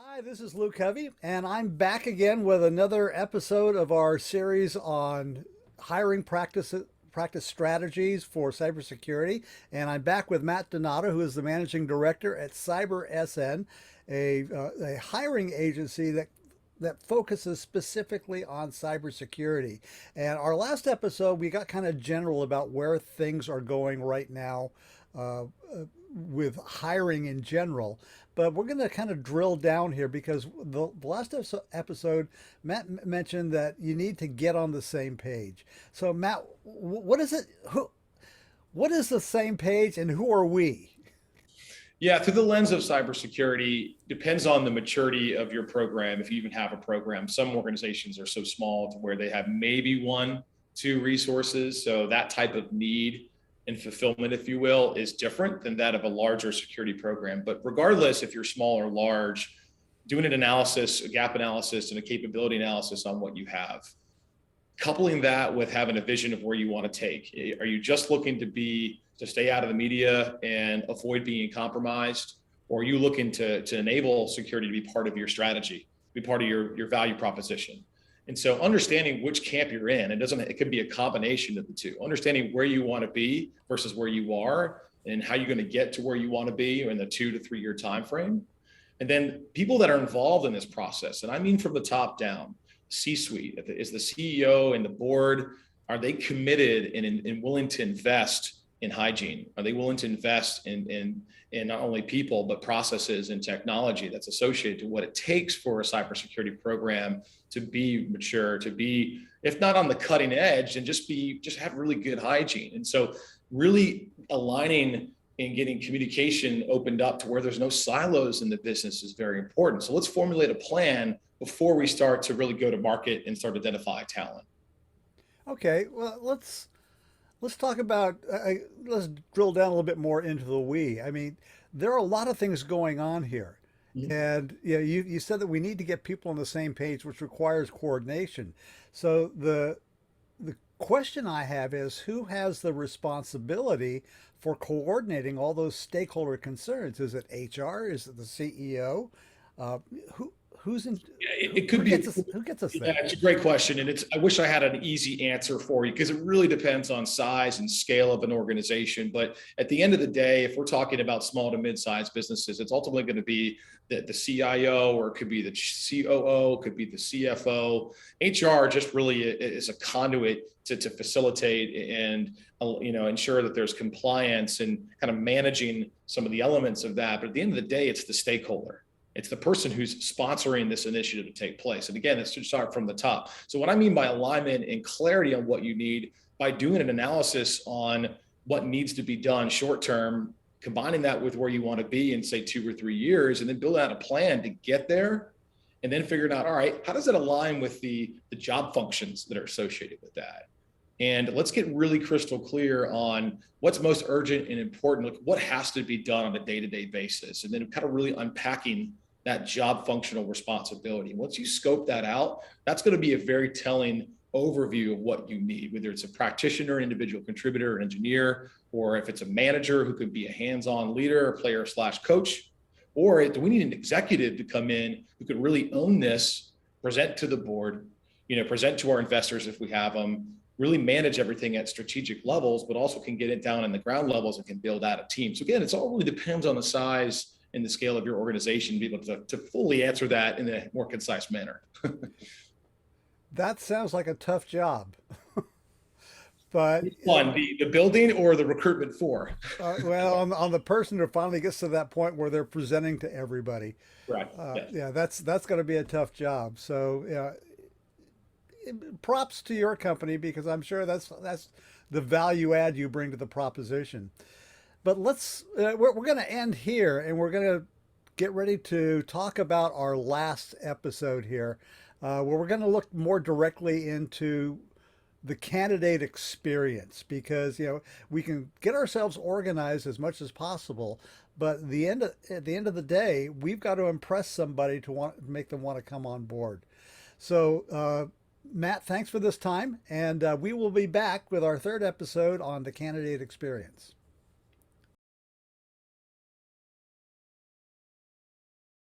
Hi, this is Luke Covey, and I'm back again with another episode of our series on hiring practice strategies for cybersecurity. And I'm back with Matt Donato, who is the managing director at CyberSN, a hiring agency that focuses specifically on cybersecurity. And our last episode, we got kind of general about where things are going right now uh, with hiring in general. But we're going to kind of drill down here because the last episode, Matt mentioned that you need to get on the same page. So, Matt, what is it? What is the same page, and who are we? Yeah, through the lens of cybersecurity, depends on the maturity of your program. If you even have a program, some organizations are so small to where they have maybe one, two resources. So that type of need and fulfillment, if you will, is different than that of a larger security program. But regardless, if you're small or large, doing an analysis, a gap analysis, and a capability analysis on what you have, coupling that with having a vision of where you want to take. Are you just looking to stay out of the media and avoid being compromised, or are you looking to enable security to be part of your strategy, be part of your value proposition? And so understanding which camp you're in, it could be a combination of the two. Understanding where you want to be versus where you are, and how you're going to get to where you want to be in the 2 to 3 year time frame. And then people that are involved in this process, and I mean from the top down, C-suite, is the CEO and the board, are they committed and willing to invest in hygiene? Are they willing to invest in not only people, but processes and technology that's associated to what it takes for a cybersecurity program to be mature, to be, if not on the cutting edge, and just have really good hygiene? And so really aligning and getting communication opened up to where there's no silos in the business is very important. So let's formulate a plan before we start to really go to market and start to identify talent. Okay, well, let's talk about let's drill down a little bit more into the we. I mean, there are a lot of things going on here. And yeah, you said that we need to get people on the same page, which requires coordination. So the question I have is who has the responsibility for coordinating all those stakeholder concerns? Is it HR? Is it the CEO? Uh, who who's in It could be. who gets us Yeah, there? it's a great question. And I wish I had an easy answer for you because it really depends on size and scale of an organization. But at the end of the day, if we're talking about small to mid-sized businesses, it's ultimately going to be the CIO, or it could be the COO, it could be the CFO. HR just really is a conduit to facilitate and ensure that there's compliance and kind of managing some of the elements of that. But at the end of the day, it's the stakeholder. It's the person who's sponsoring this initiative to take place. And again, it's to start from the top. So what I mean by alignment and clarity on what you need, by doing an analysis on what needs to be done short term, combining that with where you want to be in say 2 or 3 years, and then build out a plan to get there, and then figuring out, all right, how does it align with the job functions that are associated with that? And let's get really crystal clear on what's most urgent and important, like what has to be done on a day-to-day basis, and then kind of really unpacking that job functional responsibility. Once you scope that out, that's going to be a very telling overview of what you need, whether it's a practitioner, individual contributor, engineer, or if it's a manager who could be a hands-on leader, player slash coach, or do we need an executive to come in who could really own this, present to the board, present to our investors if we have them, really manage everything at strategic levels, but also can get it down in the ground levels and can build out a team. So again, it's all really depends on the size and the scale of your organization to be able to fully answer that in a more concise manner. That sounds like a tough job. But Which one, the building or the recruitment for? well, on the person who finally gets to that point where they're presenting to everybody, Right. Yes. yeah, that's going to be a tough job. So yeah, props to your company because I'm sure that's the value add you bring to the proposition. But we're going to end here, and we're going to get ready to talk about our last episode here, where we're going to look more directly into the candidate experience because we can get ourselves organized as much as possible, but at the end of the day, we've got to impress somebody to make them want to come on board. So, Matt, thanks for this time, and we will be back with our third episode on the candidate experience.